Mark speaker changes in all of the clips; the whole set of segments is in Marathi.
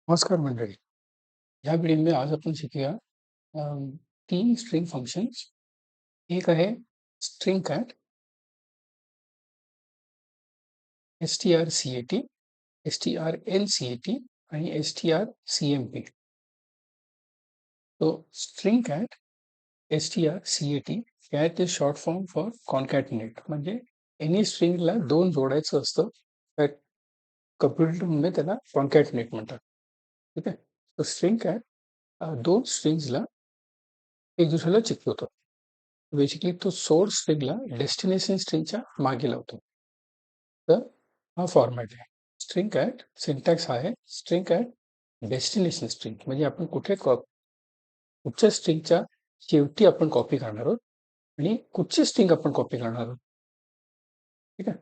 Speaker 1: नमस्कार मंडळी. या व्हिडिओमध्ये आज आपण शिकूया अम, 3 स्ट्रिंग फंक्शन्स. एक आहे स्ट्रिंग कॅट, strcat, strncat आणि strcmp. तो string cat, strcat, cat is short form for concatenate. म्हणजे एनी स्ट्रिंगला 2 जोडायचं असतं. तर कम्प्युटरमध्ये त्याला कॉन्कॅटिनेट म्हणतात. ठीक आहे. तो स्ट्रिंग कॅट 2 स्ट्रिंग्सला एक दुसऱ्याला चिकटवतो. बेसिकली तो सोर्स स्ट्रिंगला डेस्टिनेशन स्ट्रिंगच्या मागे लावतो. तर हा फॉर्मॅट आहे. स्ट्रिंग कॅट सिंटॅक्स हा आहे स्ट्रिंग कॅट डेस्टिनेशन स्ट्रिंग. म्हणजे आपण कुठच्या स्ट्रिंगच्या शेवटी आपण कॉपी करणार आहोत आणि कुठची स्ट्रिंग आपण कॉपी करणार आहोत. ठीक आहे.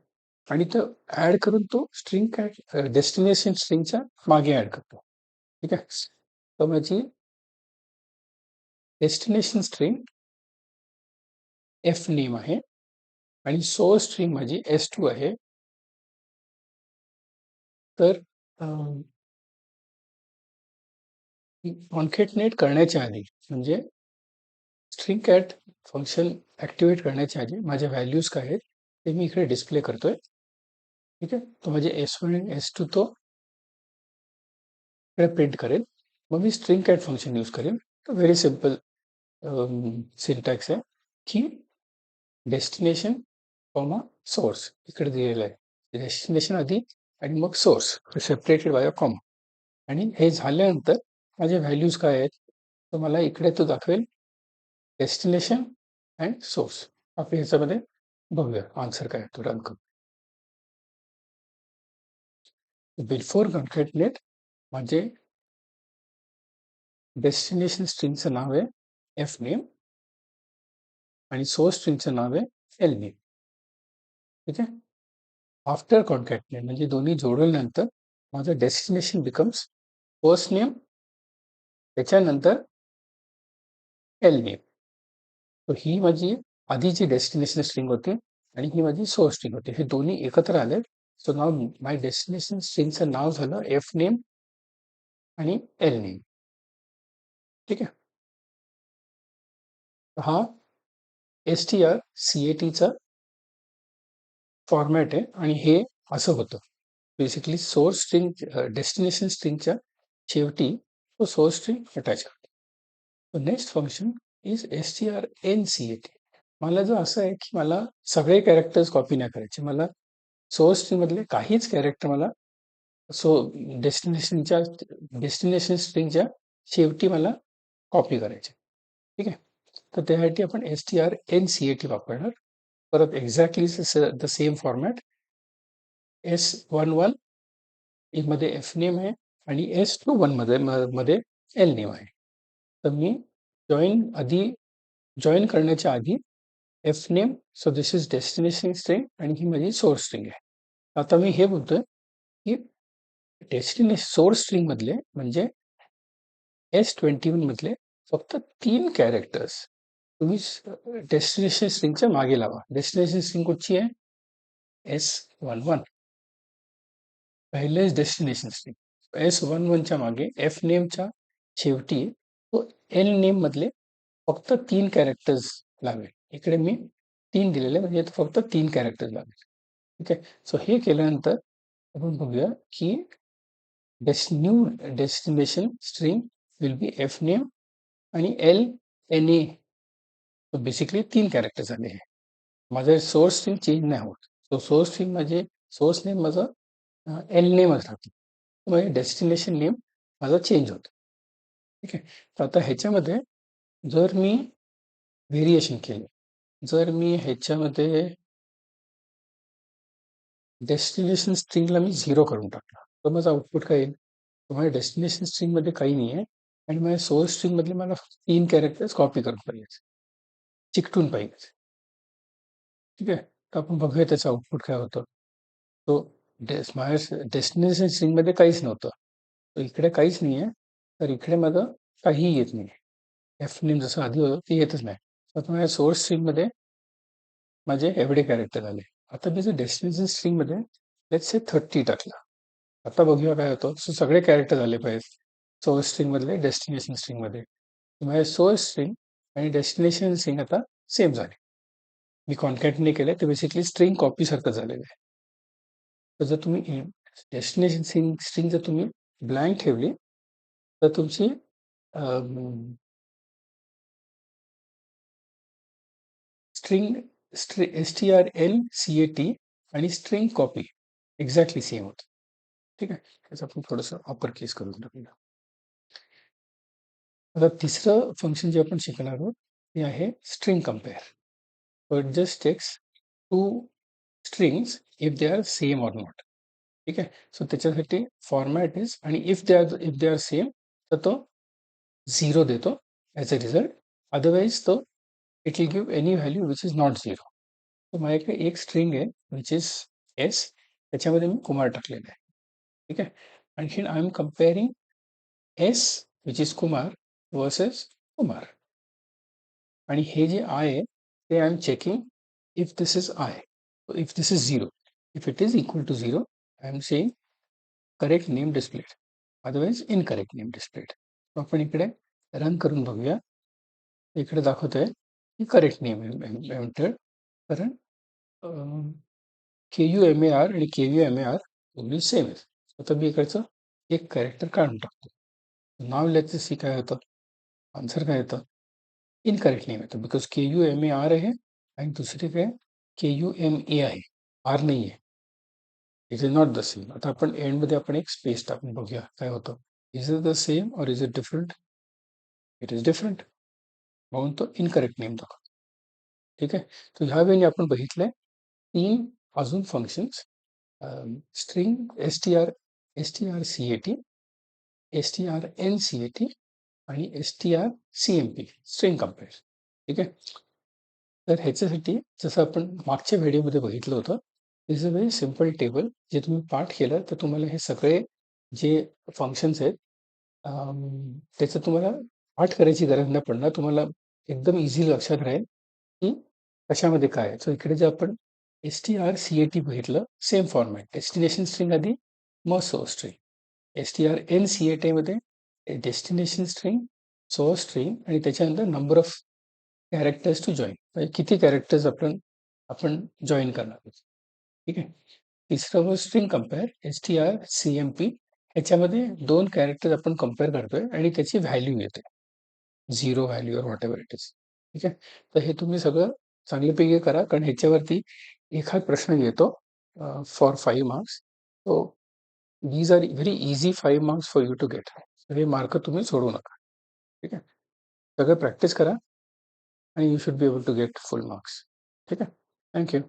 Speaker 1: आणि तो ऍड करून तो स्ट्रिंग कॅट डेस्टिनेशन स्ट्रिंगच्या मागे ऍड करतो. ठीक आहे. तर माझी डेस्टिनेशन स्ट्रिंग एफ नेम आहे आणि सोर्स स्ट्रिंग माझी S2 आहे. तर कॉन्केटनेट करण्याच्या आधी म्हणजे स्ट्रिंग कॅट फंक्शन ऍक्टिव्हेट करण्याच्या आधी माझ्या व्हॅल्यूज काय आहेत ते मी इकडे डिस्प्ले करतोय. ठीक आहे. तो माझे S1 आणि S2 तो इकडे प्रिंट करेल. मग मी स्ट्रिंग कॅट फंक्शन यूज करेन. तर व्हेरी सिम्पल सिंटॅक्स आहे की डेस्टिनेशन कॉमा सोर्स इकडे दिलेलं आहे. डेस्टिनेशन आधी आणि मग source separated by a comma. आणि हे झाल्यानंतर माझे व्हॅल्यूज काय आहेत तर मला इकडे तो दाखवेल डेस्टिनेशन अँड सोर्स. आपण ह्याच्यामध्ये बघूया आन्सर काय तो रन करू. बिफोर कॉन्कॅटिनेट म्हणजे डेस्टिनेशन स्ट्रिंगचं नाव आहे एफ नेम आणि सोर्स स्ट्रिंगचं नाव आहे एल नेम. ठीक आहे. आफ्टर कॉन्कॅटिनेट म्हणजे दोन्ही जोडल्यानंतर माझं डेस्टिनेशन बिकम्स फर्स्ट नेम त्याच्यानंतर एल नेम. तर ही माझी आधीची डेस्टिनेशन स्ट्रिंग होती आणि ही माझी सोर्स स्ट्रिंग होती. हे दोन्ही एकत्र आले. सो नाव माय डेस्टिनेशन स्ट्रिंगचं नाव झालं एफ नेम आणि एल नेम. ठीक आहे. हा strcat फॉर्मॅट आहे आणि हे असं होतं. बेसिकली सोर्स स्ट्रिंग डेस्टिनेशन स्ट्रिंगच्या शेवटी तो सोर्स स्ट्रिंग अटॅच करतो. Next function is strncat. मला जो असं आहे की मला सगळे कॅरेक्टर्स कॉपी नाही करायचे. मला सोर्स स्ट्रिंग मधले काहीच कॅरेक्टर मला सो डेस्टिनेशन स्ट्रिंगच्या शेवटी मला कॉपी करायचे. ठीक आहे. तर त्यासाठी आपण strncat वापरणार. परत exactly the same format. S11 मध्ये एफ नेम आहे आणि S21 मध्ये एल नेम आहे. तर मी जॉईन करण्याच्या आधी F name, so this is destination string आणि ही माझी सोर्स स्ट्रिंग आहे. आता मी हे बोलतोय की डेस्टिनेशन सोर्स स्ट्रिंग मधले म्हणजे S21 मधले फक्त 3 कॅरेक्टर्स तुम्ही डेस्टिनेशन स्ट्रिंगच्या मागे लावा. डेस्टिनेशन स्ट्रिंग कुठची आहे? S11. पहिलेच डेस्टिनेशन स्ट्रिंग S11च्या मागे एफ नेमच्या शेवटी तो एल नेम मधले फक्त 3 कॅरेक्टर्स लावेल. इकडे मी 3 दिलेले म्हणजे फक्त 3 कॅरेक्टर्स लावेल. ठीक आहे. सो हे केल्यानंतर आपण बघूया की new destination string will be F name आणि L N A. Basically 3 character झाले. हे माझं सोर्स स्ट्रिंग चेंज नाही होत. सो सोर्स स्ट्रिंग म्हणजे सोर्स नेम माझं एल नेमच राहतो. म्हणजे डेस्टिनेशन नेम माझा चेंज होतो. ठीक आहे. तर आता ह्याच्यामध्ये जर मी व्हेरिएशन केले, जर मी ह्याच्यामध्ये डेस्टिनेशन स्ट्रिंगला मी 0 करून टाकला तर माझं आउटपुट काय येईल? माझ्या डेस्टिनेशन स्ट्रिंगमध्ये काही नाही आहे आणि माझ्या सोर्स स्ट्रिंगमधले मला 3 कॅरेक्टर्स कॉपी करून पाहिजे, चिकटून पाहिजे. ठीक आहे. तर आपण बघूया त्याचं आउटपुट काय होतं. तो माझ्या डेस्टिनेशन स्ट्रिंगमध्ये काहीच नव्हतं. तर इकडे काहीच नाही आहे. तर इकडे माझं काहीही येत नाही. एफ नेम जसं आधी होतं ते येतच नाही. तर माझ्या सोर्स स्ट्रिंगमध्ये माझे एवढे कॅरेक्टर आले. आता मी जर डेस्टिनेशन स्ट्रिंगमध्ये लेट्स से 30 टाकला आता बघूया काय होतं. सो सगळे कॅरेक्टर झाले पाहिजे सोर्स स्ट्रिंग मधले डेस्टिनेशन स्ट्रिंग मध्ये. माझे सोर्स स्ट्रिंग आणि डेस्टिनेशन स्ट्रिंग आता सेम झाले. मी कॉन्कॅटने केले ते बेसिकली स्ट्रिंग कॉपी सारखं झालेलं आहे. तर जर तुम्ही डेस्टिनेशन स्ट्रिंग जर तुम्ही ब्लँक ठेवली तर तुमची स्ट्रिंग strncat आणि स्ट्रिंग कॉपी एक्झॅक्टली सेम होतं. ठीक आहे. त्याचं आपण थोडंसं अपर केस करून टाकूया. आता तिसरं फंक्शन जे आपण शिकणार आहोत ते आहे string compare. So it just takes two strings if they are same or not. ठीक आहे. सो त्याच्यासाठी फॉर्मॅट इज आणि इफ दे आर सेम तर तो 0 देतो ॲज अ रिझल्ट. अदरवाईज तो it will give any value which is not 0. तर माझ्याकडे एक स्ट्रिंग आहे विच इज एस. त्याच्यामध्ये मी कुमार टाकलेला आहे. ठीक आहे. आणखीन I am comparing S which is Kumar versus Kumar. आणि हे जे आय आहे ते I am checking if this is I. If this is 0, if it is equal to 0, I am saying correct name displayed, otherwise incorrect name displayed. आपण इकडे रन करून बघूया. इकडे दाखवतोय की करेक्ट नेम एंटर. कारण KUMAR आणि KUMAR दोन्ही सेम आहे. आता मी इकडचं एक कॅरेक्टर काढून टाकतो. नाव लिहायचं सी काय होतं, आन्सर काय येतं, इनकरेक्ट नेम येतं. बिकॉज KUMAR आहे आणि दुसरी काय KUMA आहे, आर नाही आहे. It is not the same. आता आपण एंडमध्ये आपण एक स्पेस टाकून बघूया काय होतं. इज इट द सेम और is it different? It is different. म्हणून तो इनकरेक्ट नेम दाखवतो. ठीक आहे. तर ह्या वेळी आपण बघितलंय 3 अजून फंक्शन्स, स्ट्रिंग strcat, strncat आणि strcmp, स्ट्रिंग कंपेअर. ठीक आहे. तर ह्याच्यासाठी जसं आपण मागच्या व्हिडिओमध्ये बघितलं होतं, is a very simple table. जे तुम्ही पाठ केलं तर तुम्हाला हे सगळे जे फंक्शन्स आहेत त्याचं तुम्हाला पाठ करायची गरज नाही पडणार. तुम्हाला एकदम इझी लक्षात राहील की कशामध्ये काय आहे. सो इकडे जे आपण strcat बघितलं, सेम फॉर्मॅट, डेस्टिनेशन स्ट्रिंग आधी मग सोर्स स्ट्रिंग. strncata मध्ये डेस्टिनेशन स्ट्रिंग, सोर्स स्ट्रिंग आणि त्याच्यानंतर number of characters to join, म्हणजे किती कॅरेक्टर्स आपण जॉईन करणार आहोत. ठीक आहे. तिसरं व स्ट्रिंग कंपेअर strcmp. ह्याच्यामध्ये 2 कॅरेक्टर आपण कंपेअर करतोय आणि त्याची व्हॅल्यू येते, 0 व्हॅल्यू और व्हॉट एव्हर इट इज. ठीक आहे. तर हे तुम्ही सगळं चांगल्यापैकी करा, कारण ह्याच्यावरती एखाद प्रश्न येतो for 5 marks. So these are very easy 5 marks for you to get. हे मार्क तुम्ही सोडू नका. ठीक आहे. सगळं प्रॅक्टिस करा आणि you should be able to get full marks. ठीक आहे. थँक्यू.